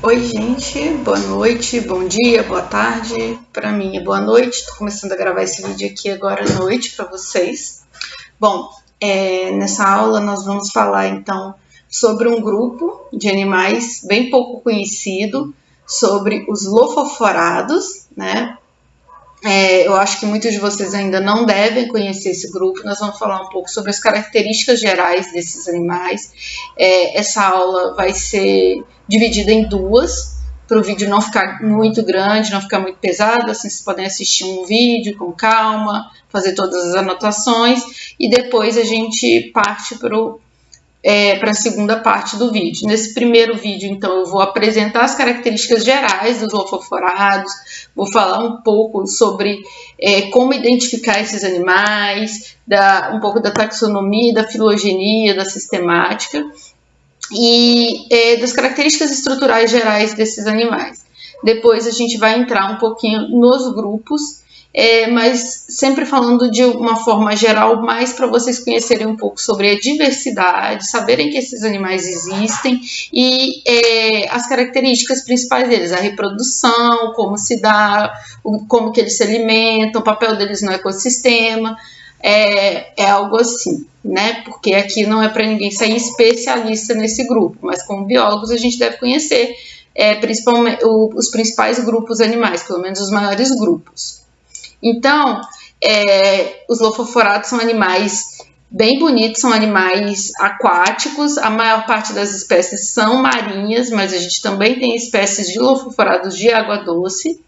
Oi, gente, boa noite, bom dia, boa tarde. Para mim é boa noite. Estou começando a gravar esse vídeo aqui agora à noite para vocês. Bom, nessa aula nós vamos falar então sobre um grupo de animais bem pouco conhecido, sobre os lofoforados, né? Eu acho que muitos de vocês ainda não devem conhecer esse grupo. Nós vamos falar um pouco sobre as características gerais desses animais. Essa aula vai ser dividida em duas, para o vídeo não ficar muito grande, não ficar muito pesado. Assim, vocês podem assistir um vídeo com calma, fazer todas as anotações e depois a gente parte para a segunda parte do vídeo. Nesse primeiro vídeo, então, eu vou apresentar as características gerais dos lofoforados, vou falar um pouco sobre como identificar esses animais, um pouco da taxonomia, da filogenia, da sistemática e das características estruturais gerais desses animais. Depois a gente vai entrar um pouquinho nos grupos, mas sempre falando de uma forma geral, mais para vocês conhecerem um pouco sobre a diversidade, saberem que esses animais existem e as características principais deles, a reprodução, como se dá, como que eles se alimentam, o papel deles no ecossistema, algo assim, né? Porque aqui não é para ninguém sair especialista nesse grupo, mas como biólogos a gente deve conhecer principalmente os principais grupos animais, pelo menos os maiores grupos. Então, os lofoforados são animais bem bonitos, são animais aquáticos, a maior parte das espécies são marinhas, mas a gente também tem espécies de lofoforados de água doce.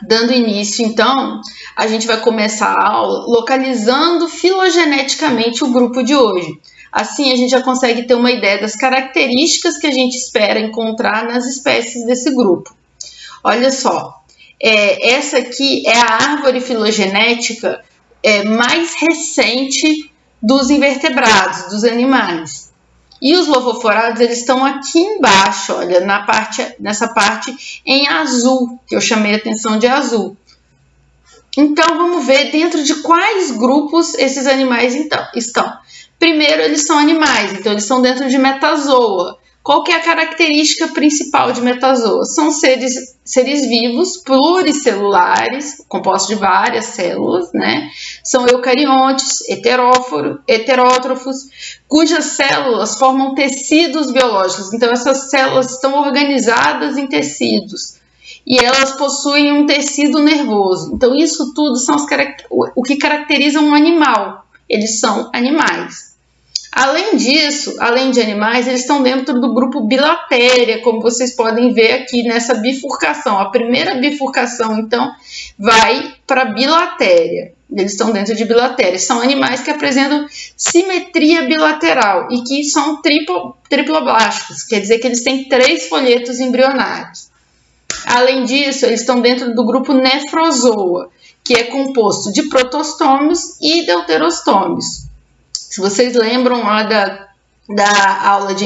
Dando início, então, a gente vai começar a aula localizando filogeneticamente o grupo de hoje. Assim, a gente já consegue ter uma ideia das características que a gente espera encontrar nas espécies desse grupo. Olha só. Essa aqui é a árvore filogenética mais recente dos invertebrados, dos animais. E os lofoforados, eles estão aqui embaixo, olha, nessa parte em azul, que eu chamei a atenção de azul. Então, vamos ver dentro de quais grupos esses animais estão. Primeiro, eles são animais, então eles estão dentro de metazoa. Qual que é a característica principal de metazoa? São seres vivos, pluricelulares, compostos de várias células, né? São eucariontes, heterótrofos, cujas células formam tecidos biológicos. Então, essas células estão organizadas em tecidos e elas possuem um tecido nervoso. Então, isso tudo são o que caracteriza um animal. Eles são animais. Além disso, além de animais, eles estão dentro do grupo bilatéria, como vocês podem ver aqui nessa bifurcação. A primeira bifurcação, então, vai para bilatéria. Eles estão dentro de bilatéria. São animais que apresentam simetria bilateral e que são triploblásticos, quer dizer que eles têm 3 folhetos embrionários. Além disso, eles estão dentro do grupo nefrozoa, que é composto de protostômios e deuterostômios. Se vocês lembram lá da aula de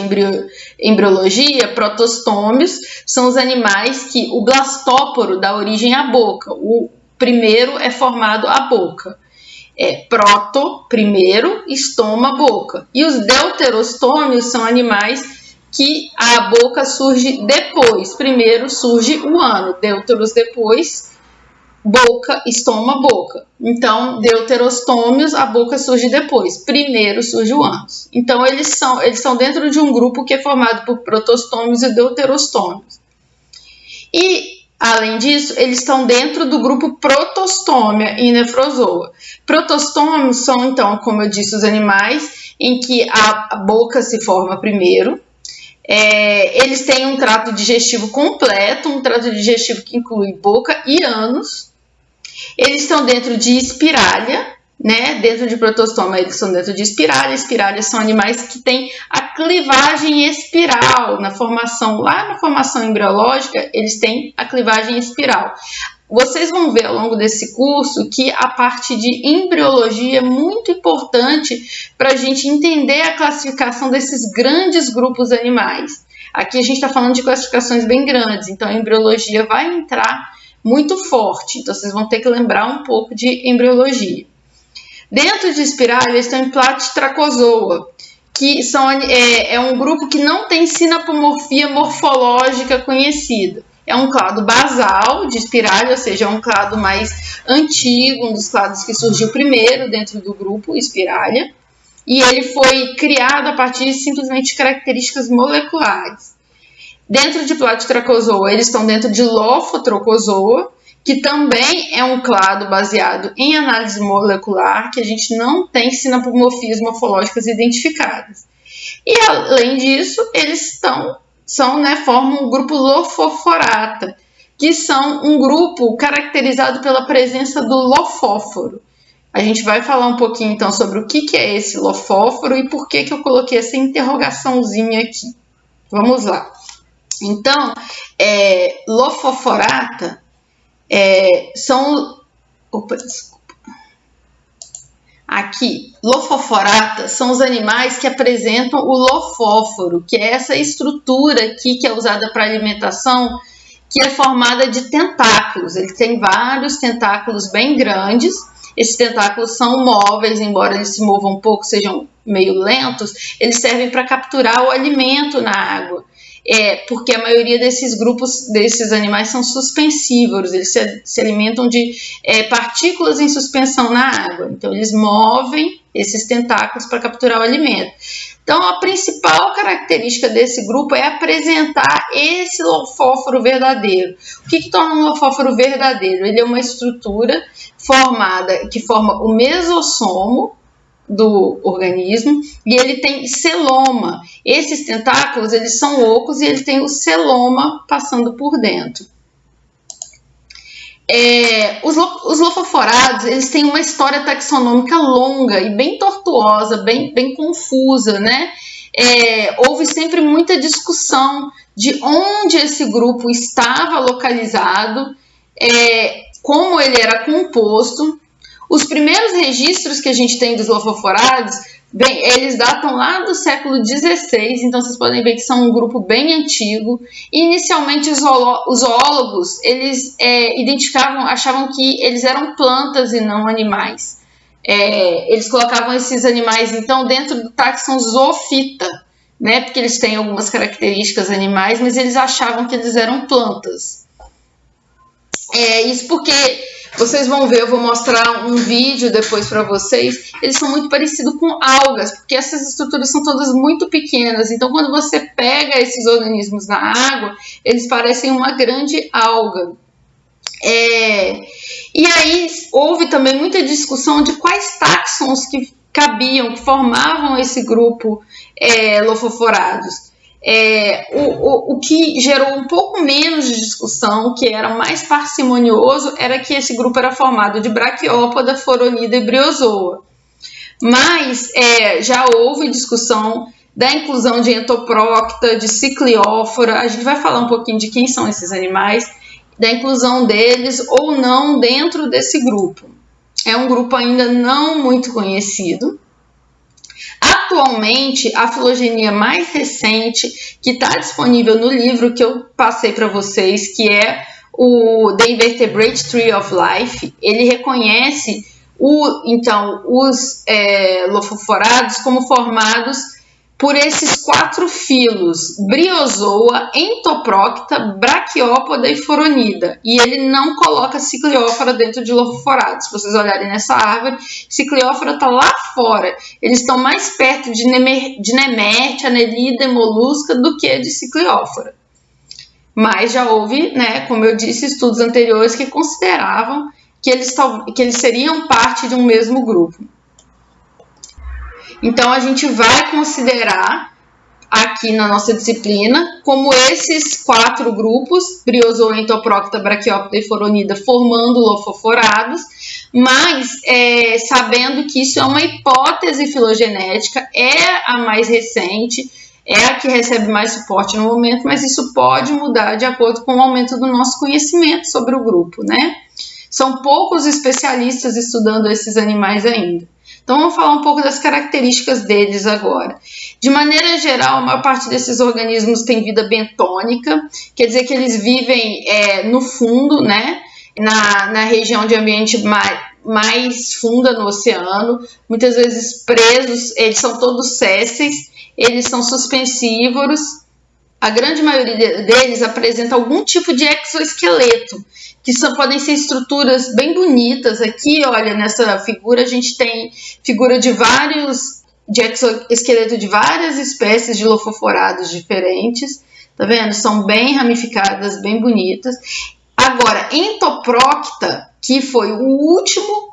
embriologia, protostômios são os animais que o blastóporo dá origem à boca. O primeiro é formado a boca. Proto, primeiro, estoma, boca. E os deuterostômios são animais que a boca surge depois. Primeiro surge o ano, deuteros depois, boca, estoma, boca. Então, deuterostômios, a boca surge depois. Primeiro surge o ânus. Então, eles são dentro de um grupo que é formado por protostômios e deuterostômios. E, além disso, eles estão dentro do grupo protostômia e nefrozoa. Protostômios são, então, como eu disse, os animais em que a boca se forma primeiro. Eles têm um trato digestivo completo, um trato digestivo que inclui boca e ânus. Eles estão dentro de espiralha, né? Dentro de protostoma, eles estão dentro de espiralha. Espiralhas são animais que têm a clivagem espiral lá na formação embriológica, eles têm a clivagem espiral. Vocês vão ver ao longo desse curso que a parte de embriologia é muito importante para a gente entender a classificação desses grandes grupos animais. Aqui a gente está falando de classificações bem grandes, então a embriologia vai entrar muito forte, então vocês vão ter que lembrar um pouco de embriologia. Dentro de espiralha estão em Platytrachozoa, que é um grupo que não tem sinapomorfia morfológica conhecida. É um clado basal de espiralha, ou seja, é um clado mais antigo, um dos clados que surgiu primeiro dentro do grupo espiralha, e ele foi criado a partir simplesmente de características moleculares. Dentro de Platytrachozoa, eles estão dentro de Lophotrochozoa, que também é um clado baseado em análise molecular, que a gente não tem sinapomorfias morfológicas identificadas. E além disso, eles formam o grupo Lophophorata, que são um grupo caracterizado pela presença do lofóforo. A gente vai falar um pouquinho então sobre o que é esse lofóforo e por que eu coloquei essa interrogaçãozinha aqui. Vamos lá. Então, Lophophorata são... Opa, desculpa. Aqui, Lophophorata são os animais que apresentam o lofóforo, que é essa estrutura aqui que é usada para alimentação, que é formada de tentáculos. Ele tem vários tentáculos bem grandes. Esses tentáculos são móveis, embora eles se movam um pouco, sejam meio lentos, eles servem para capturar o alimento na água. Porque a maioria desses grupos, desses animais, são suspensívoros, eles se alimentam de partículas em suspensão na água. Então, eles movem esses tentáculos para capturar o alimento. Então, a principal característica desse grupo é apresentar esse lofóforo verdadeiro. O que torna um lofóforo verdadeiro? Ele é uma estrutura que forma o mesossomo do organismo, e ele tem celoma. Esses tentáculos, eles são ocos e ele tem o celoma passando por dentro. Os lophoforados, eles têm uma história taxonômica longa e bem tortuosa, bem confusa, né? Houve sempre muita discussão de onde esse grupo estava localizado, como ele era composto. Os primeiros registros que a gente tem dos lophoforados, eles datam lá do século XVI, então vocês podem ver que são um grupo bem antigo. Inicialmente, os zoólogos, eles achavam que eles eram plantas e não animais. Eles colocavam esses animais, então, dentro do taxon Zoophyta, né, porque eles têm algumas características animais, mas eles achavam que eles eram plantas. Isso porque... Vocês vão ver, eu vou mostrar um vídeo depois para vocês. Eles são muito parecidos com algas, porque essas estruturas são todas muito pequenas. Então, quando você pega esses organismos na água, eles parecem uma grande alga. E aí, houve também muita discussão de quais táxons que cabiam, que formavam esse grupo lophoforados. O que gerou um pouco menos de discussão, que era mais parcimonioso, era que esse grupo era formado de Braquiópoda, Foronida e Briozoa. Mas já houve discussão da inclusão de Entoprocta, de Cicliófora. A gente vai falar um pouquinho de quem são esses animais, da inclusão deles ou não dentro desse grupo. É um grupo ainda não muito conhecido. Atualmente, a filogenia mais recente, que está disponível no livro que eu passei para vocês, que é o The Invertebrate Tree of Life, ele reconhece os lophoforados como formados por esses 4 filos: Briozoa, Entoprocta, Braquiópoda e Foronida. E ele não coloca Cicliófora dentro de lophoforados. Se vocês olharem nessa árvore, Cicliófora está lá fora. Eles estão mais perto de Nemerte, Anelida e Molusca do que de Cicliófora. Mas já houve, né, como eu disse, estudos anteriores que consideravam que eles seriam parte de um mesmo grupo. Então, a gente vai considerar aqui na nossa disciplina como esses 4 grupos, Briozoa, Entoprocta, Braquiópoda e Foronida, formando lophoforados, mas sabendo que isso é uma hipótese filogenética, é a mais recente, é a que recebe mais suporte no momento, mas isso pode mudar de acordo com o aumento do nosso conhecimento sobre o grupo, né? São poucos especialistas estudando esses animais ainda. Então, vamos falar um pouco das características deles agora. De maneira geral, a maior parte desses organismos tem vida bentônica, quer dizer que eles vivem no fundo, né? Na região de ambiente mais funda no oceano, muitas vezes presos, eles são todos sésseis, eles são suspensívoros. A grande maioria deles apresenta algum tipo de exoesqueleto, que podem ser estruturas bem bonitas. Aqui, olha, nessa figura a gente tem figura de exoesqueleto de várias espécies de lofoforados diferentes, tá vendo? São bem ramificadas, bem bonitas. Agora, Entoprocta, que foi o último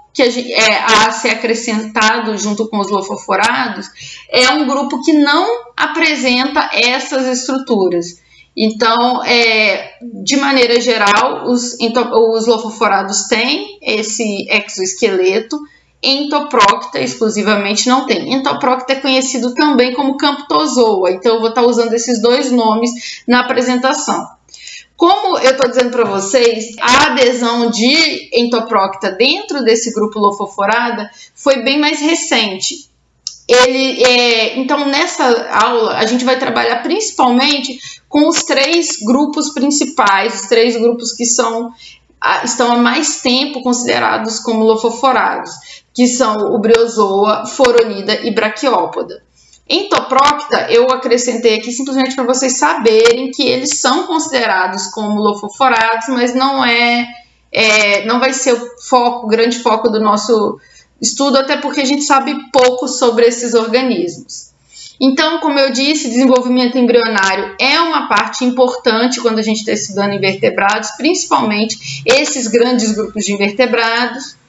a ser acrescentado junto com os lofoforados, é um grupo que não apresenta essas estruturas. Então, de maneira geral, os lofoforados têm esse exoesqueleto. Entoprocta exclusivamente não tem. Entoprocta é conhecido também como Camptozoa, então eu vou estar usando esses dois nomes na apresentação. Como eu estou dizendo para vocês, a adesão de Entoprocta dentro desse grupo Lofoforada foi bem mais recente. Então, nessa aula, a gente vai trabalhar principalmente com os 3 grupos principais, os 3 grupos que estão há mais tempo considerados como lofoforados, que são o Bryozoa, Foronida e Braquiópoda. Entoprocta, eu acrescentei aqui simplesmente para vocês saberem que eles são considerados como lofoforados, mas não vai ser o grande foco do nosso estudo, até porque a gente sabe pouco sobre esses organismos. Então, como eu disse, desenvolvimento embrionário é uma parte importante quando a gente está estudando invertebrados, principalmente esses grandes grupos de invertebrados.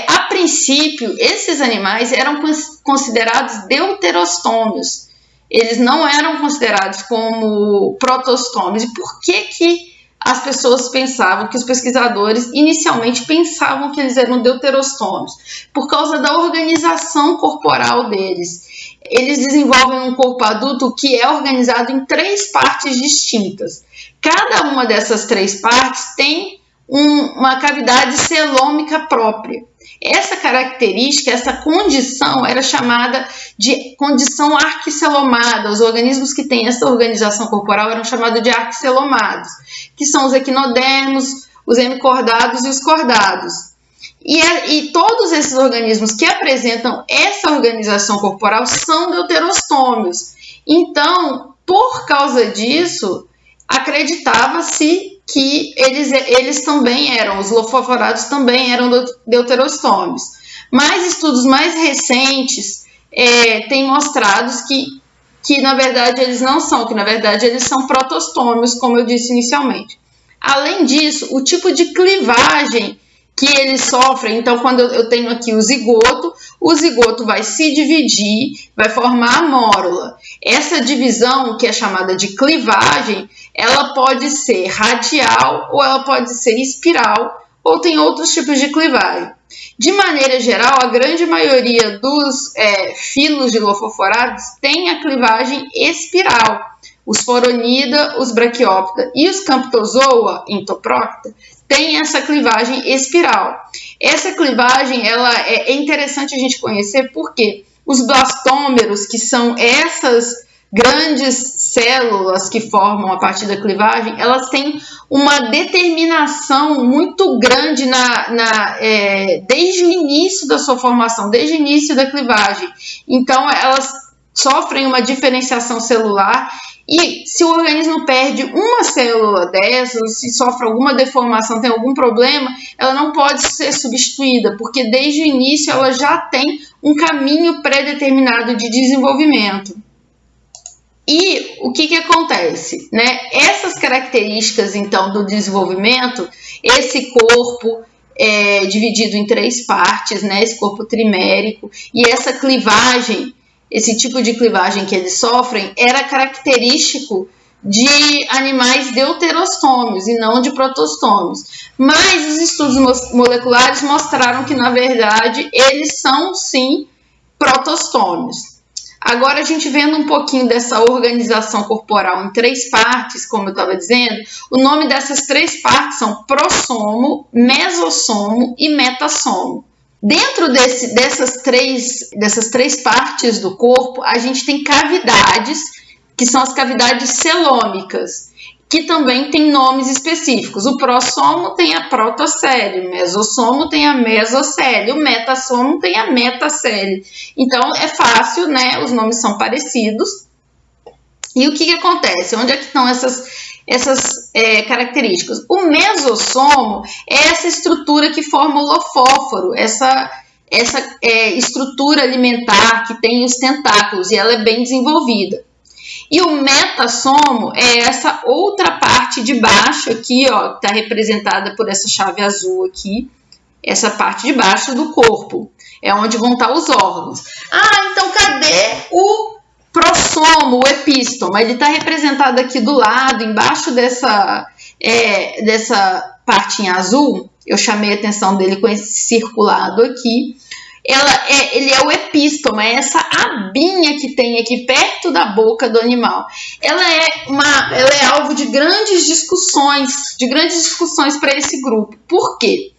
A princípio, esses animais eram considerados deuterostômios. Eles não eram considerados como protostômios. E por que as pessoas pensavam, que os pesquisadores inicialmente pensavam que eles eram deuterostômios? Por causa da organização corporal deles. Eles desenvolvem um corpo adulto que é organizado em 3 partes distintas. Cada uma dessas 3 partes tem uma cavidade celômica própria. Essa característica, essa condição era chamada de condição arquicelomada. Os organismos que têm essa organização corporal eram chamados de arquicelomados, que são os equinodermos, os hemicordados e os cordados. E todos esses organismos que apresentam essa organização corporal são deuterostômios. Então, por causa disso, acreditava-se que eles também eram, os lofoforados também eram deuterostômios. Mas estudos mais recentes têm mostrado que na verdade eles não são, que na verdade eles são protostômios, como eu disse inicialmente. Além disso, o tipo de clivagem que eles sofrem, então quando eu tenho aqui o zigoto vai se dividir, vai formar a mórula. Essa divisão, que é chamada de clivagem, ela pode ser radial ou ela pode ser espiral, ou tem outros tipos de clivagem. De maneira geral, a grande maioria dos filos de lofoforados tem a clivagem espiral. Os Foronida, os Braquiópoda e os Camptozoa, Entoprocta, tem essa clivagem espiral. Essa clivagem é interessante a gente conhecer porque os blastômeros, que são essas grandes células que formam a partir da clivagem, elas têm uma determinação muito grande desde o início da sua formação, desde o início da clivagem. Então, elas sofrem uma diferenciação celular. E se o organismo perde uma célula dessas, se sofre alguma deformação, tem algum problema, ela não pode ser substituída, porque desde o início ela já tem um caminho pré-determinado de desenvolvimento. E o que acontece, né? Essas características, então, do desenvolvimento, esse corpo é dividido em 3 partes, né? Esse corpo trimérico, e essa clivagem, esse tipo de clivagem que eles sofrem, era característico de animais deuterostômios e não de protostômios. Mas os estudos moleculares mostraram que, na verdade, eles são, sim, protostômios. Agora, a gente vendo um pouquinho dessa organização corporal em 3 partes, como eu estava dizendo, o nome dessas 3 partes são prossomo, mesossomo e metassomo. Dentro dessas três partes do corpo, a gente tem cavidades, que são as cavidades celômicas. que também tem nomes específicos. O prossomo tem a protocele, o mesossomo tem a mesocele, o metassomo tem a metacele. Então, é fácil, né? Os nomes são parecidos. E o que acontece? Onde é que estão essas características? O mesossomo é essa estrutura que forma o lofóforo, essa estrutura alimentar que tem os tentáculos, e ela é bem desenvolvida. E o metassomo é essa outra parte de baixo aqui, ó, está representada por essa chave azul aqui, essa parte de baixo do corpo, é onde vão estar os órgãos. Ah, então cadê o prossomo, o epístoma? Ele está representado aqui do lado, embaixo dessa partinha azul. Eu chamei a atenção dele com esse circulado aqui. Ele é o epístoma, é essa abinha que tem aqui perto da boca do animal. Ela é alvo de grandes discussões para esse grupo. Por quê?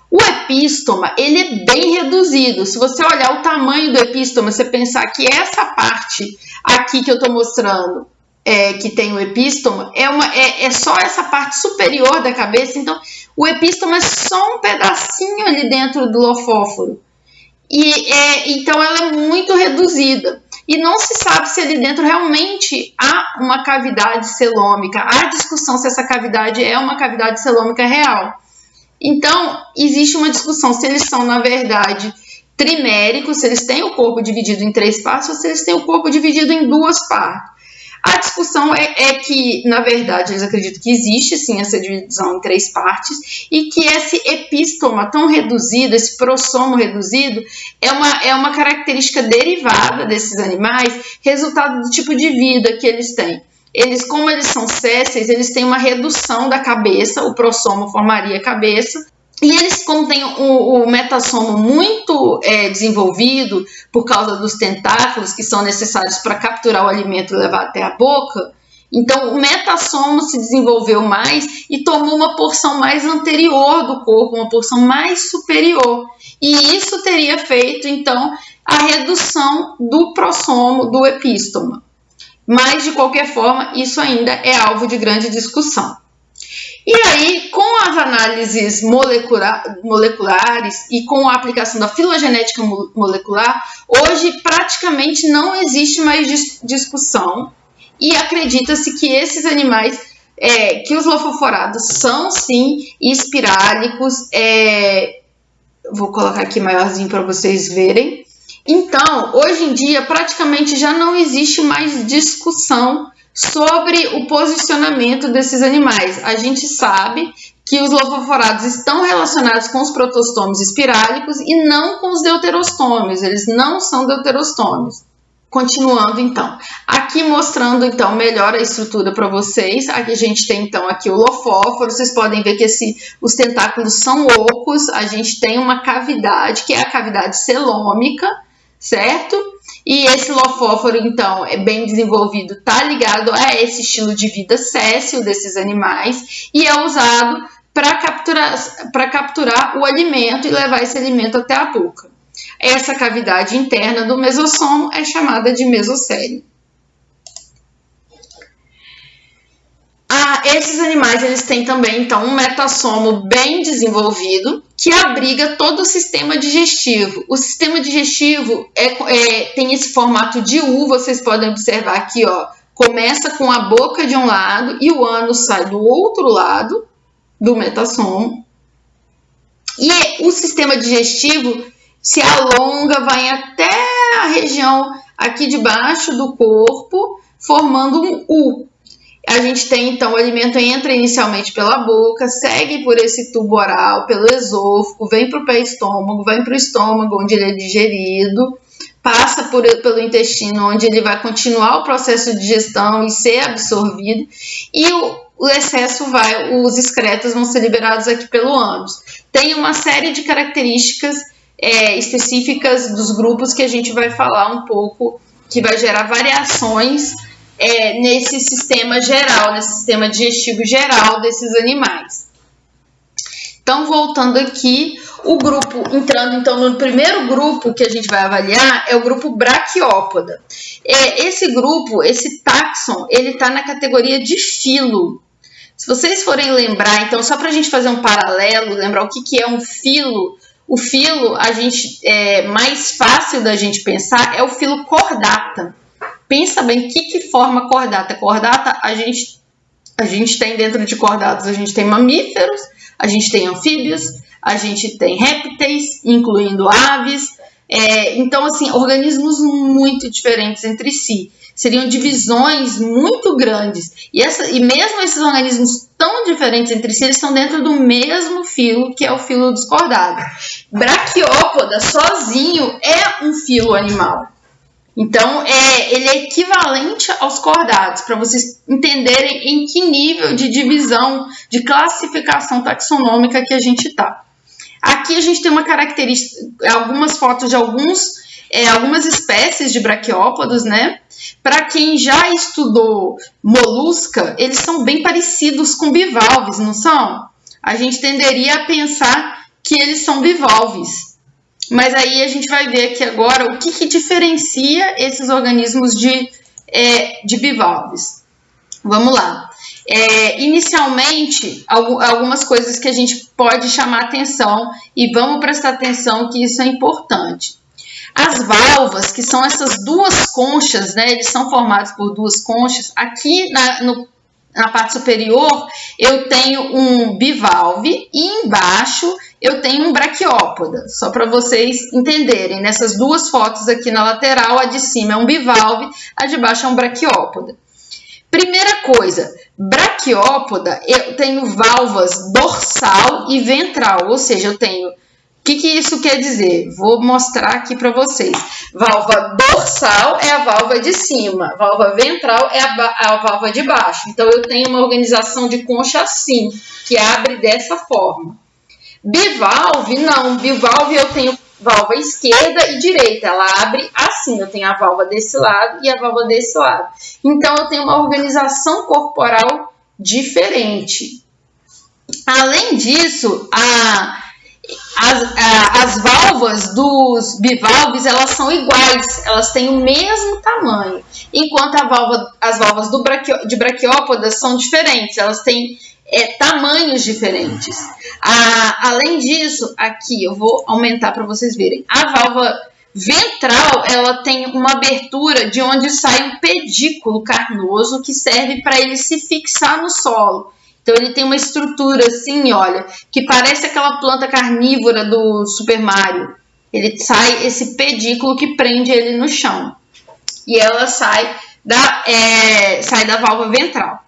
O epístoma, ele é bem reduzido. Se você olhar o tamanho do epístoma, você pensar que essa parte aqui que eu estou mostrando, que tem o epístoma, é só essa parte superior da cabeça. Então, o epístoma é só um pedacinho ali dentro do lofóforo. Então ela é muito reduzida e não se sabe se ali dentro realmente há uma cavidade celômica. Há discussão se essa cavidade é uma cavidade celômica real. Então existe uma discussão se eles são, na verdade, triméricos, se eles têm o corpo dividido em 3 partes ou se eles têm o corpo dividido em 2 partes. A discussão é que, na verdade, eles acreditam que existe, sim, essa divisão em 3 partes e que esse epístoma tão reduzido, esse prossomo reduzido, é uma característica derivada desses animais, resultado do tipo de vida que eles têm. Como eles são sésseis, eles têm uma redução da cabeça, o prossomo formaria a cabeça. E eles, como têm o metassomo muito desenvolvido por causa dos tentáculos que são necessários para capturar o alimento e levar até a boca, então o metassomo se desenvolveu mais e tomou uma porção mais anterior do corpo, uma porção mais superior. E isso teria feito, então, a redução do prossomo do epístoma. Mas, de qualquer forma, isso ainda é alvo de grande discussão. E aí, com as análises moleculares e com a aplicação da filogenética molecular, hoje praticamente não existe mais discussão e acredita-se que esses animais, que os lofoforados são sim espirálicos, vou colocar aqui maiorzinho para vocês verem. Então, hoje em dia, praticamente já não existe mais discussão sobre o posicionamento desses animais. A gente sabe que os lofoforados estão relacionados com os protostômios espirálicos e não com os deuterostômios. Eles não são deuterostômios. Continuando, então. Aqui mostrando, então, melhor a estrutura para vocês. Aqui a gente tem, então, aqui o lofóforo. Vocês podem ver que os tentáculos são ocos. A gente tem uma cavidade, que é a cavidade celômica, certo? E esse lofóforo, então, é bem desenvolvido, está ligado a esse estilo de vida séssil desses animais e é usado para capturar o alimento e levar esse alimento até a boca. Essa cavidade interna do mesossomo é chamada de mesocele. Esses animais eles têm também, então, um metassomo bem desenvolvido que abriga todo o sistema digestivo. O sistema digestivo tem esse formato de U, vocês podem observar aqui, ó, começa com a boca de um lado e o ânus sai do outro lado do metassomo. E o sistema digestivo se alonga, vai até a região aqui de baixo do corpo, formando um U. A gente tem, então, o alimento entra inicialmente pela boca, segue por esse tubo oral, pelo esôfago, vem para o pé-estômago, vem para o estômago, onde ele é digerido, passa pelo intestino, onde ele vai continuar o processo de digestão e ser absorvido, e o excesso os excretas vão ser liberados aqui pelo ânus. Tem uma série de características específicas dos grupos que a gente vai falar um pouco, que vai gerar variações nesse sistema geral, nesse sistema digestivo geral desses animais. Então, voltando aqui, entrando então no primeiro grupo que a gente vai avaliar, é o grupo Braquiópoda. Esse grupo, esse táxon, ele está na categoria de filo. Se vocês forem lembrar, então, só para a gente fazer um paralelo, lembrar o que é um filo. O filo, mais fácil da gente pensar é o filo cordata. Pensa bem, que forma cordata? Cordata, a gente tem dentro de cordatas, a gente tem mamíferos, a gente tem anfíbios, a gente tem répteis, incluindo aves. Então, assim, organismos muito diferentes entre si. Seriam divisões muito grandes. E mesmo esses organismos tão diferentes entre si, eles estão dentro do mesmo filo, que é o filo dos cordados. Braquiópoda, sozinho, é um filo animal. Então, ele é equivalente aos cordados, para vocês entenderem em que nível de divisão, de classificação taxonômica que a gente está. Aqui a gente tem uma característica, algumas fotos de algumas espécies de braquiópodos, né? Para quem já estudou molusca, eles são bem parecidos com bivalves, não são? A gente tenderia a pensar que eles são bivalves. Mas aí a gente vai ver aqui agora o que diferencia esses organismos de bivalves. Vamos lá. Inicialmente, algumas coisas que a gente pode chamar atenção e vamos prestar atenção que isso é importante. As valvas, que são essas duas conchas, né? Eles são formados por duas conchas. Aqui na parte superior eu tenho um bivalve e embaixo eu tenho um braquiópoda. Só para vocês entenderem, nessas duas fotos aqui na lateral, a de cima é um bivalve, a de baixo é um braquiópoda. Primeira coisa, braquiópoda, eu tenho valvas dorsal e ventral, ou seja, eu tenho... O que isso quer dizer? Vou mostrar aqui para vocês. Valva dorsal é a valva de cima, valva ventral é a valva de baixo. Então, eu tenho uma organização de concha assim, que abre dessa forma. Bivalve, não. Bivalve eu tenho valva esquerda e direita. Ela abre assim, eu tenho a valva desse lado e a valva desse lado. Então, eu tenho uma organização corporal diferente. Além disso, as valvas dos bivalves, elas são iguais, elas têm o mesmo tamanho, enquanto as valvas de braquiópodas são diferentes, elas têm tamanhos diferentes. Além disso, aqui eu vou aumentar para vocês verem, a valva ventral, ela tem uma abertura de onde sai um pedículo carnoso que serve para ele se fixar no solo. Então, ele tem uma estrutura assim, olha, que parece aquela planta carnívora do Super Mario. Ele sai esse pedículo que prende ele no chão. E ela sai da válvula ventral.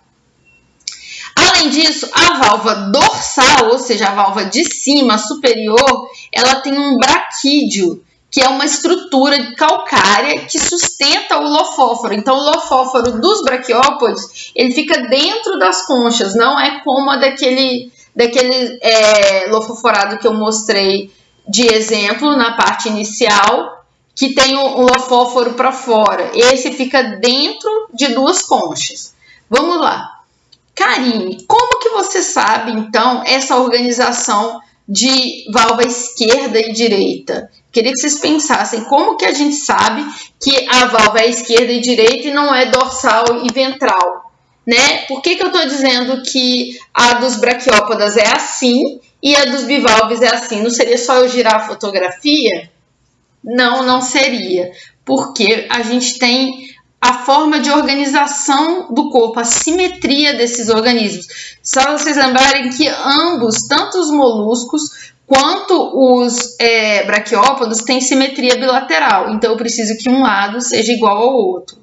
Além disso, a válvula dorsal, ou seja, a válvula de cima, superior, ela tem um braquídeo, que é uma estrutura calcária que sustenta o lofóforo. Então, o lofóforo dos braquiópodes, ele fica dentro das conchas, não é como a daquele lofoforado que eu mostrei de exemplo na parte inicial, que tem o lofóforo para fora. Esse fica dentro de duas conchas. Vamos lá. Karine, como que você sabe, então, essa organização de válvula esquerda e direita? Queria que vocês pensassem como que a gente sabe que a válvula é esquerda e direita e não é dorsal e ventral, né? Por que eu estou dizendo que a dos braquiópodas é assim e a dos bivalves é assim? Não seria só eu girar a fotografia? Não seria, porque a gente tem a forma de organização do corpo, a simetria desses organismos. Só vocês lembrarem que ambos, tanto os moluscos quanto os braquiópodos, têm simetria bilateral. Então, eu preciso que um lado seja igual ao outro.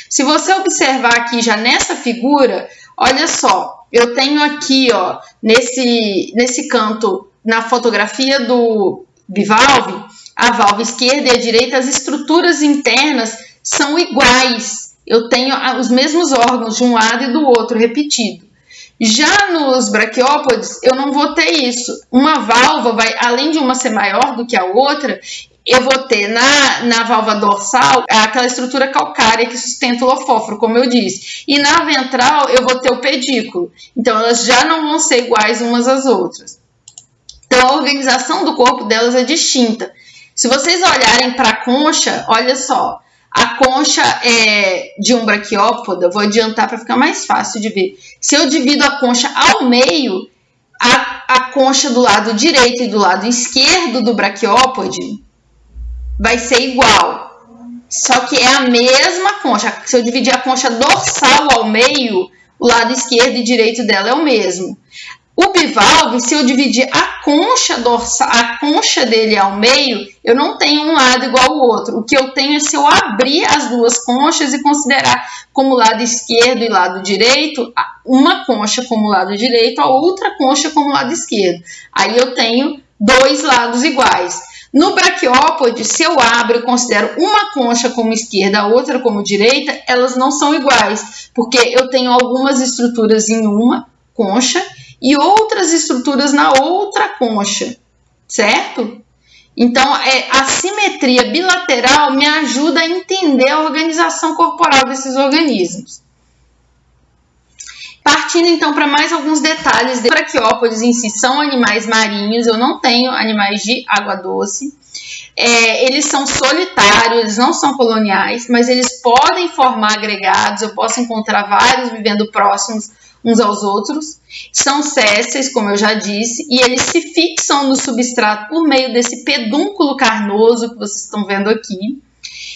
Se você observar aqui já nessa figura, olha só, eu tenho aqui, ó, nesse canto, na fotografia do bivalve, a válvula esquerda e a direita, as estruturas internas são iguais. Eu tenho os mesmos órgãos de um lado e do outro, repetido. Já nos braquiópodes, eu não vou ter isso. Uma válvula vai, além de uma ser maior do que a outra, eu vou ter na válvula dorsal aquela estrutura calcária que sustenta o lofóforo, como eu disse. E na ventral, eu vou ter o pedículo. Então, elas já não vão ser iguais umas às outras. Então, a organização do corpo delas é distinta. Se vocês olharem para a concha, olha só. A concha de um braquiópoda, vou adiantar para ficar mais fácil de ver. Se eu divido a concha ao meio, a concha do lado direito e do lado esquerdo do braquiópode vai ser igual. Só que é a mesma concha. Se eu dividir a concha dorsal ao meio, o lado esquerdo e direito dela é o mesmo. O bivalve, se eu dividir a concha dorsal, a concha dele ao meio, eu não tenho um lado igual ao outro. O que eu tenho é se eu abrir as duas conchas e considerar como lado esquerdo e lado direito, uma concha como lado direito, a outra concha como lado esquerdo. Aí eu tenho dois lados iguais. No braquiópode, se eu abro e considero uma concha como esquerda, a outra como direita, elas não são iguais, porque eu tenho algumas estruturas em uma concha e outras estruturas na outra concha, certo? Então, a simetria bilateral me ajuda a entender a organização corporal desses organismos. Partindo, então, para mais alguns detalhes. Os braquiópodes em si são animais marinhos, eu não tenho animais de água doce. Eles são solitários, eles não são coloniais, mas eles podem formar agregados, eu posso encontrar vários vivendo próximos uns aos outros. São sésseis, como eu já disse, e eles se fixam no substrato por meio desse pedúnculo carnoso que vocês estão vendo aqui.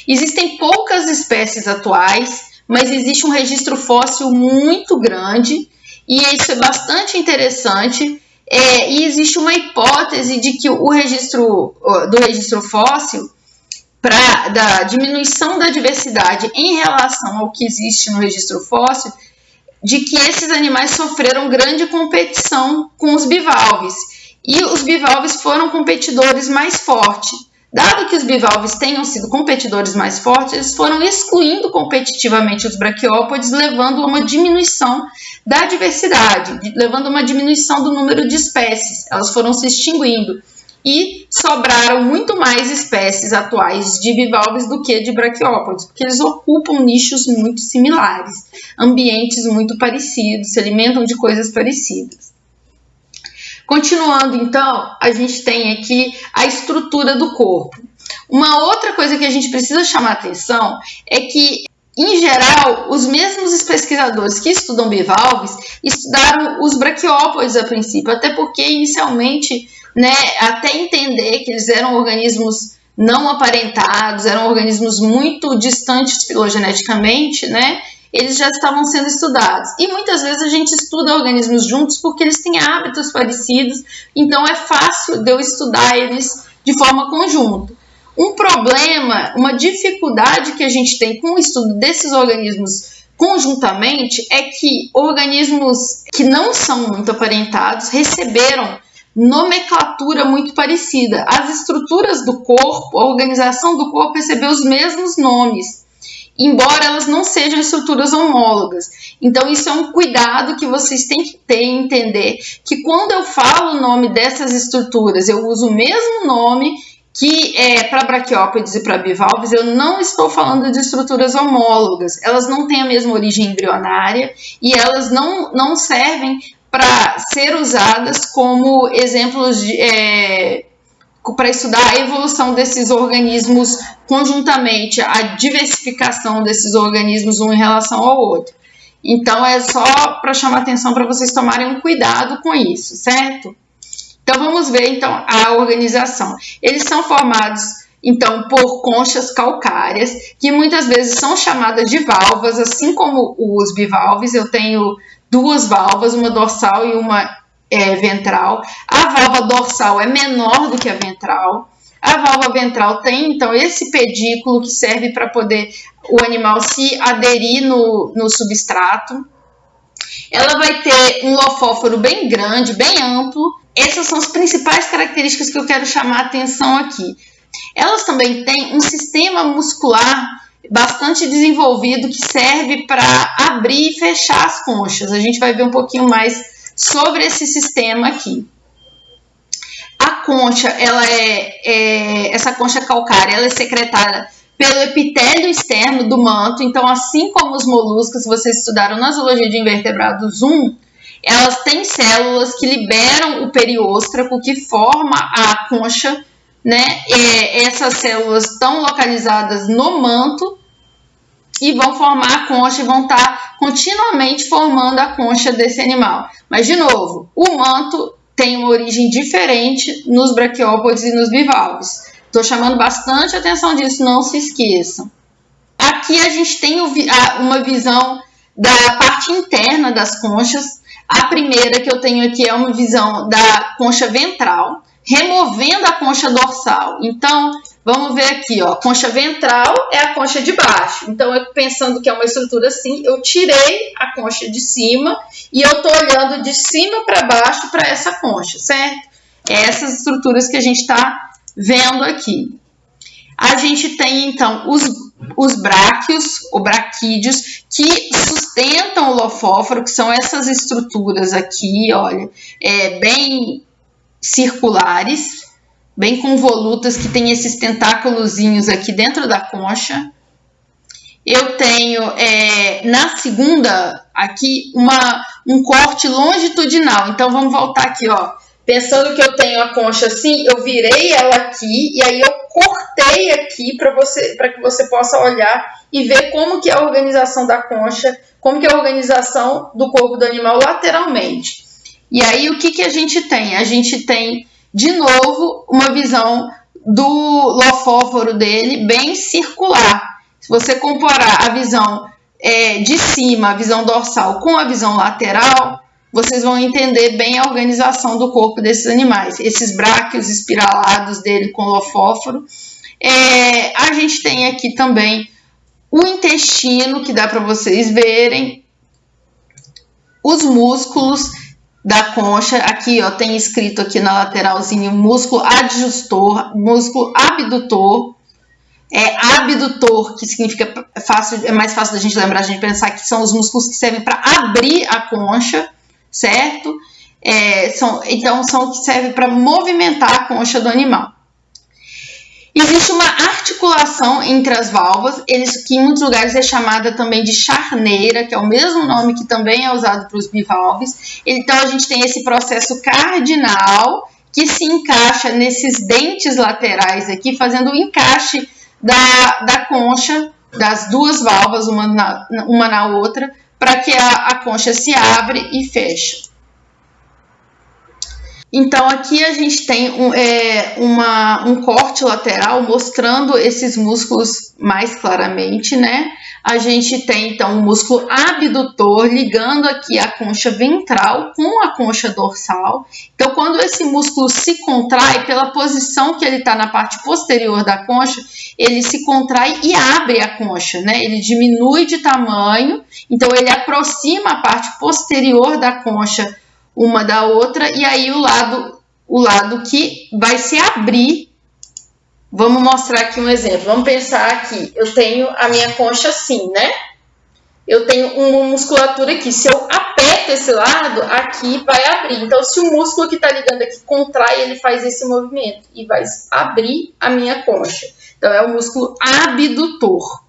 Existem poucas espécies atuais, mas existe um registro fóssil muito grande, e isso é bastante interessante. E existe uma hipótese de que do registro fóssil, da diminuição da diversidade em relação ao que existe no registro fóssil, de que esses animais sofreram grande competição com os bivalves, e os bivalves foram competidores mais fortes. Dado que os bivalves tenham sido competidores mais fortes, eles foram excluindo competitivamente os braquiópodes, levando a uma diminuição da diversidade, levando a uma diminuição do número de espécies. Elas foram se extinguindo e sobraram muito mais espécies atuais de bivalves do que de braquiópodes, porque eles ocupam nichos muito similares, ambientes muito parecidos, se alimentam de coisas parecidas. Continuando, então, a gente tem aqui a estrutura do corpo. Uma outra coisa que a gente precisa chamar atenção é que, em geral, os mesmos pesquisadores que estudam bivalves estudaram os braquiópodes a princípio, até porque, inicialmente, até entender que eles eram organismos não aparentados, eram organismos muito distantes filogeneticamente, eles já estavam sendo estudados. E muitas vezes a gente estuda organismos juntos porque eles têm hábitos parecidos, então é fácil de eu estudar eles de forma conjunta. Um problema, uma dificuldade que a gente tem com o estudo desses organismos conjuntamente é que organismos que não são muito aparentados receberam nomenclatura muito parecida. As estruturas do corpo, a organização do corpo recebeu os mesmos nomes, embora elas não sejam estruturas homólogas. Então, isso é um cuidado que vocês têm que ter e entender, que quando eu falo o nome dessas estruturas, eu uso o mesmo nome que para braquiópodes e para bivalves, eu não estou falando de estruturas homólogas. Elas não têm a mesma origem embrionária e elas não servem para ser usadas como exemplos para estudar a evolução desses organismos conjuntamente, a diversificação desses organismos um em relação ao outro. Então, é só para chamar atenção para vocês tomarem um cuidado com isso, certo? Então, vamos ver então a organização. Eles são formados, então, por conchas calcárias, que muitas vezes são chamadas de valvas, assim como os bivalves. Eu tenho duas valvas, uma dorsal e uma ventral. A valva dorsal é menor do que a ventral. A valva ventral tem, então, esse pedículo que serve para poder o animal se aderir no substrato. Ela vai ter um lofóforo bem grande, bem amplo. Essas são as principais características que eu quero chamar a atenção aqui. Elas também têm um sistema muscular bastante desenvolvido que serve para abrir e fechar as conchas. A gente vai ver um pouquinho mais sobre esse sistema aqui. A concha, essa concha calcária, ela é secretada pelo epitélio externo do manto. Então, assim como os moluscos que vocês estudaram na zoologia de invertebrados 1, elas têm células que liberam o perióstraco, que forma a concha, Essas células estão localizadas no manto e vão formar a concha e vão estar continuamente formando a concha desse animal. Mas, de novo, o manto tem uma origem diferente nos braquiópodes e nos bivalves. Estou chamando bastante atenção disso, não se esqueçam. Aqui a gente tem uma visão da parte interna das conchas. A primeira que eu tenho aqui é uma visão da concha ventral, removendo a concha dorsal. Então, vamos ver aqui, ó, concha ventral é a concha de baixo. Então, eu pensando que é uma estrutura assim, eu tirei a concha de cima e eu estou olhando de cima para baixo para essa concha, certo? É essas estruturas que a gente está vendo aqui. A gente tem, então, os bráquios, ou braquídeos, que sustentam o lofóforo, que são essas estruturas aqui, olha, bem circulares, bem convolutas, que tem esses tentáculozinhos aqui dentro da concha. Eu tenho, na segunda, aqui, um corte longitudinal. Então, vamos voltar aqui, ó. Pensando que eu tenho a concha assim, eu virei ela aqui e aí eu cortei aqui para que você possa olhar e ver como que é a organização da concha, como que é a organização do corpo do animal lateralmente. E aí o que a gente tem? A gente tem, de novo, uma visão do lofóforo dele bem circular. Se você comparar a visão de cima, a visão dorsal, com a visão lateral, vocês vão entender bem a organização do corpo desses animais. Esses bráquios espiralados dele com lofóforo. A gente tem aqui também o intestino, que dá para vocês verem. Os músculos da concha. Aqui, ó, tem escrito aqui na lateralzinha músculo adjustor, músculo abdutor. Abdutor, que significa é mais fácil da gente lembrar, a gente pensar que são os músculos que servem para abrir a concha, certo? Então, são os que servem para movimentar a concha do animal. Existe uma articulação entre as válvulas, que em muitos lugares é chamada também de charneira, que é o mesmo nome que também é usado para os bivalves. Então, a gente tem esse processo cardinal que se encaixa nesses dentes laterais aqui, fazendo o encaixe da concha, das duas válvulas, uma na outra, para que a concha se abre e feche. Então, aqui a gente tem um corte lateral mostrando esses músculos mais claramente, né? A gente tem, então, o músculo abdutor ligando aqui a concha ventral com a concha dorsal. Então, quando esse músculo se contrai, pela posição que ele está na parte posterior da concha, ele se contrai e abre a concha, né? Ele diminui de tamanho, então ele aproxima a parte posterior da concha uma da outra, e aí o lado que vai se abrir. Vamos mostrar aqui um exemplo. Vamos pensar aqui, eu tenho a minha concha assim, né? Eu tenho uma musculatura aqui. Se eu aperto esse lado, aqui vai abrir. Então, se o músculo que está ligando aqui contrai, ele faz esse movimento e vai abrir a minha concha. Então, é o músculo abdutor.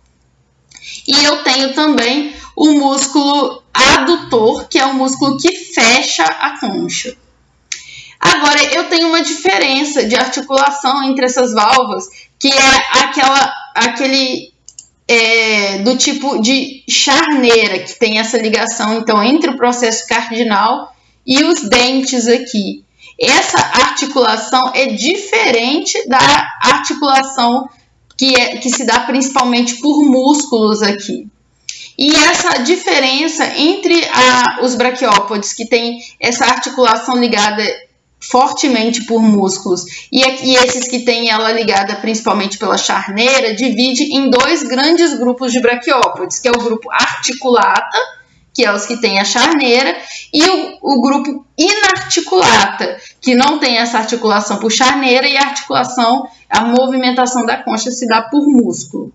E eu tenho também o músculo adutor, que é o músculo que fecha a concha. Agora, eu tenho uma diferença de articulação entre essas válvulas, que é aquele do tipo de charneira, que tem essa ligação, então, entre o processo cardinal e os dentes aqui. Essa articulação é diferente da articulação que se dá principalmente por músculos aqui. E essa diferença entre os braquiópodes, que tem essa articulação ligada fortemente por músculos, e esses que têm ela ligada principalmente pela charneira, divide em dois grandes grupos de braquiópodes, que é o grupo articulata, que é os que têm a charneira, e o grupo inarticulata, que não tem essa articulação por charneira, e a movimentação da concha se dá por músculo.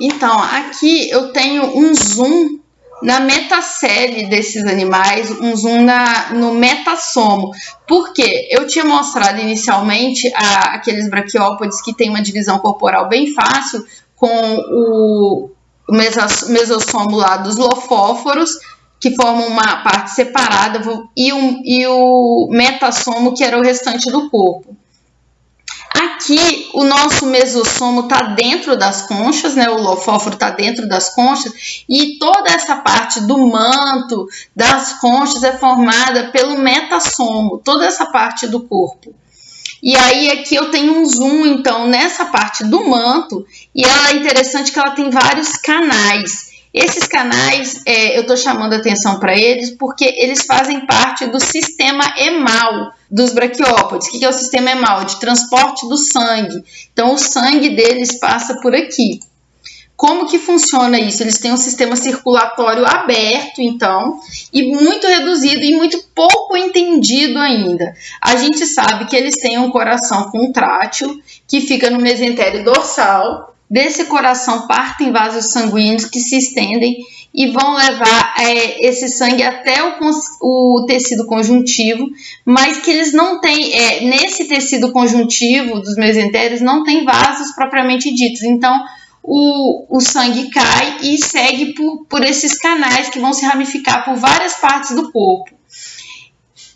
Então, aqui eu tenho um zoom na metacele desses animais, um zoom no metassomo. Por quê? Eu tinha mostrado inicialmente aqueles braquiópodes que têm uma divisão corporal bem fácil, com o mesossomo lá dos lofóforos, que formam uma parte separada, e o metassomo, que era o restante do corpo. Aqui o nosso mesossomo está dentro das conchas, né? O lofóforo está dentro das conchas e toda essa parte do manto das conchas é formada pelo metassomo, toda essa parte do corpo. E aí aqui eu tenho um zoom, então, nessa parte do manto, e ela é interessante que ela tem vários canais. Esses canais, eu estou chamando a atenção para eles porque eles fazem parte do sistema hemal dos braquiópodes. O que é o sistema hemal? De transporte do sangue. Então, o sangue deles passa por aqui. Como que funciona isso? Eles têm um sistema circulatório aberto, então, e muito reduzido e muito pouco entendido ainda. A gente sabe que eles têm um coração contrátil que fica no mesentério dorsal. Desse coração partem vasos sanguíneos que se estendem e vão levar esse sangue até o tecido conjuntivo, mas que eles não têm, nesse tecido conjuntivo dos mesentérios não tem vasos propriamente ditos. Então, o sangue cai e segue por esses canais que vão se ramificar por várias partes do corpo.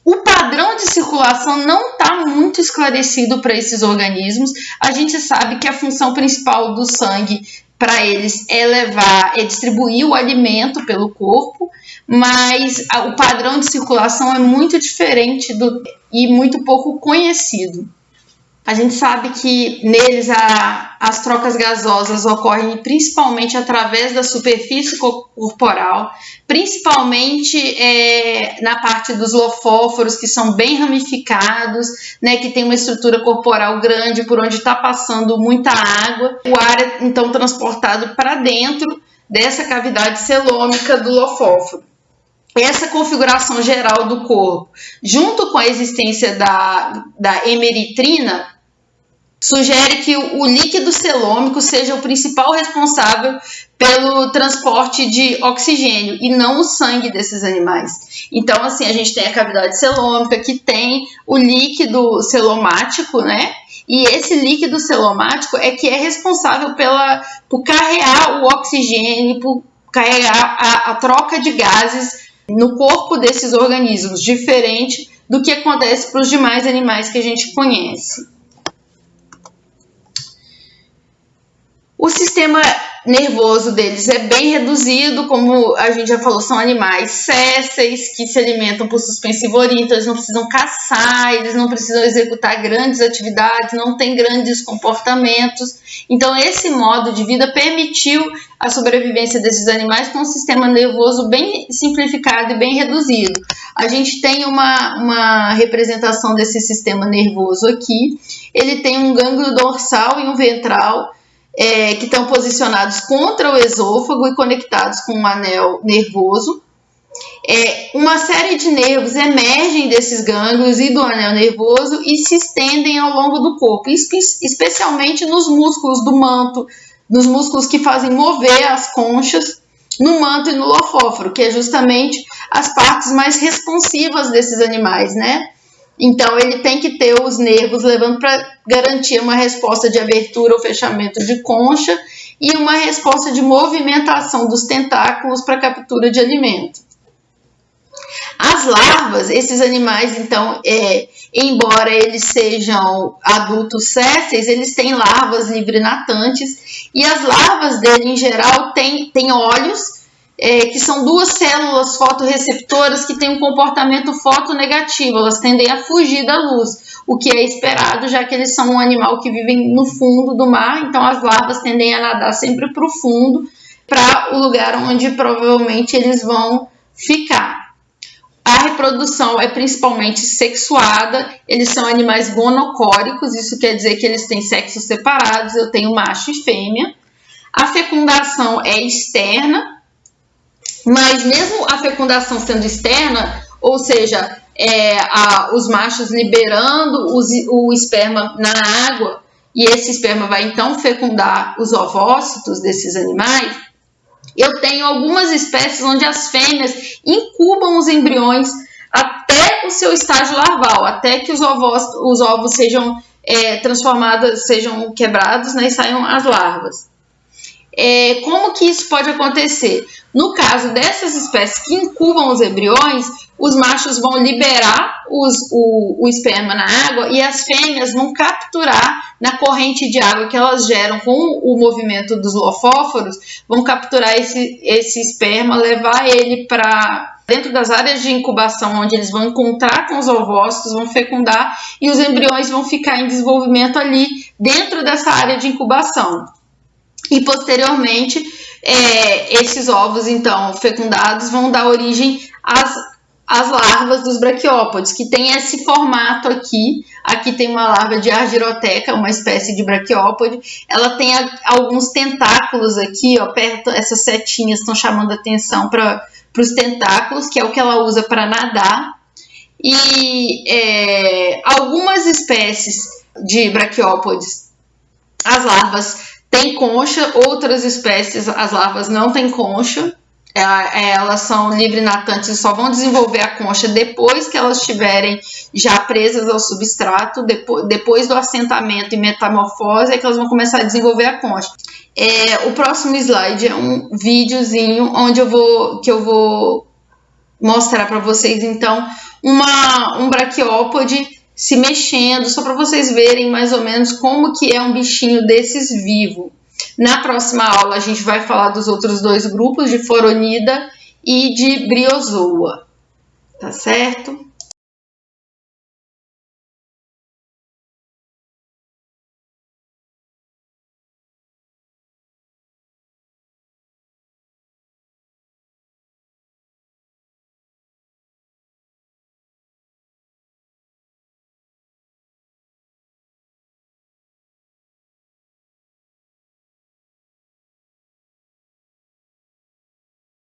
O padrão de circulação não está muito esclarecido para esses organismos. A gente sabe que a função principal do sangue para eles é distribuir o alimento pelo corpo, mas o padrão de circulação é muito diferente e muito pouco conhecido. A gente sabe que neles as trocas gasosas ocorrem principalmente através da superfície corporal, principalmente na parte dos lofóforos, que são bem ramificados, né, que tem uma estrutura corporal grande por onde está passando muita água. O ar é então transportado para dentro dessa cavidade celômica do lofóforo. Essa configuração geral do corpo, junto com a existência da hemeritrina, sugere que o líquido celômico seja o principal responsável pelo transporte de oxigênio e não o sangue desses animais. Então, assim, a gente tem a cavidade celômica que tem o líquido celomático, né? E esse líquido celomático é que é responsável por carregar o oxigênio, por carregar a troca de gases no corpo desses organismos, diferente do que acontece para os demais animais que a gente conhece. O sistema nervoso deles é bem reduzido, como a gente já falou, são animais sésseis que se alimentam por suspensivoria, então eles não precisam caçar, eles não precisam executar grandes atividades, não têm grandes comportamentos. Então esse modo de vida permitiu a sobrevivência desses animais com um sistema nervoso bem simplificado e bem reduzido. A gente tem uma representação desse sistema nervoso aqui. Ele tem um gânglio dorsal e um ventral, que estão posicionados contra o esôfago e conectados com um anel nervoso. Uma série de nervos emergem desses gânglios e do anel nervoso e se estendem ao longo do corpo, especialmente nos músculos do manto, nos músculos que fazem mover as conchas, no manto e no lofóforo, que é justamente as partes mais responsivas desses animais, né? Então, ele tem que ter os nervos levando para garantir uma resposta de abertura ou fechamento de concha e uma resposta de movimentação dos tentáculos para captura de alimento. As larvas, esses animais, então, embora eles sejam adultos sésseis, eles têm larvas livre-natantes e as larvas dele, em geral, têm olhos, que são duas células fotorreceptoras que têm um comportamento fotonegativo, elas tendem a fugir da luz, o que é esperado, já que eles são um animal que vive no fundo do mar, então as larvas tendem a nadar sempre para o fundo, para o lugar onde provavelmente eles vão ficar. A reprodução é principalmente sexuada, eles são animais gonocóricos, isso quer dizer que eles têm sexos separados, eu tenho macho e fêmea. A fecundação é externa, mas mesmo a fecundação sendo externa, ou seja, os machos liberando o esperma na água, e esse esperma vai então fecundar os ovócitos desses animais, eu tenho algumas espécies onde as fêmeas incubam os embriões até o seu estágio larval, até que os ovos sejam transformados, sejam quebrados, né, e saiam as larvas. Como que isso pode acontecer? No caso dessas espécies que incubam os embriões, os machos vão liberar o esperma na água e as fêmeas vão capturar na corrente de água que elas geram com o movimento dos lofóforos, vão capturar esse esperma, levar ele para dentro das áreas de incubação, onde eles vão encontrar com os ovócitos, vão fecundar e os embriões vão ficar em desenvolvimento ali dentro dessa área de incubação. E posteriormente, esses ovos, então, fecundados, vão dar origem às larvas dos braquiópodes, que tem esse formato aqui. Aqui tem uma larva de Argyrotheca, uma espécie de braquiópode. Ela tem alguns tentáculos aqui, ó, perto, essas setinhas estão chamando a atenção para os tentáculos, que é o que ela usa para nadar. E algumas espécies de braquiópodes, as larvas têm concha, outras espécies, as larvas não têm concha, elas são livre-natantes e só vão desenvolver a concha depois que elas estiverem já presas ao substrato, depois do assentamento e metamorfose, é que elas vão começar a desenvolver a concha. O próximo slide é um videozinho onde eu vou mostrar para vocês, então, um braquiópode se mexendo, só para vocês verem mais ou menos como que é um bichinho desses vivo. Na próxima aula a gente vai falar dos outros dois grupos, de Phoronida e de Bryozoa, tá certo?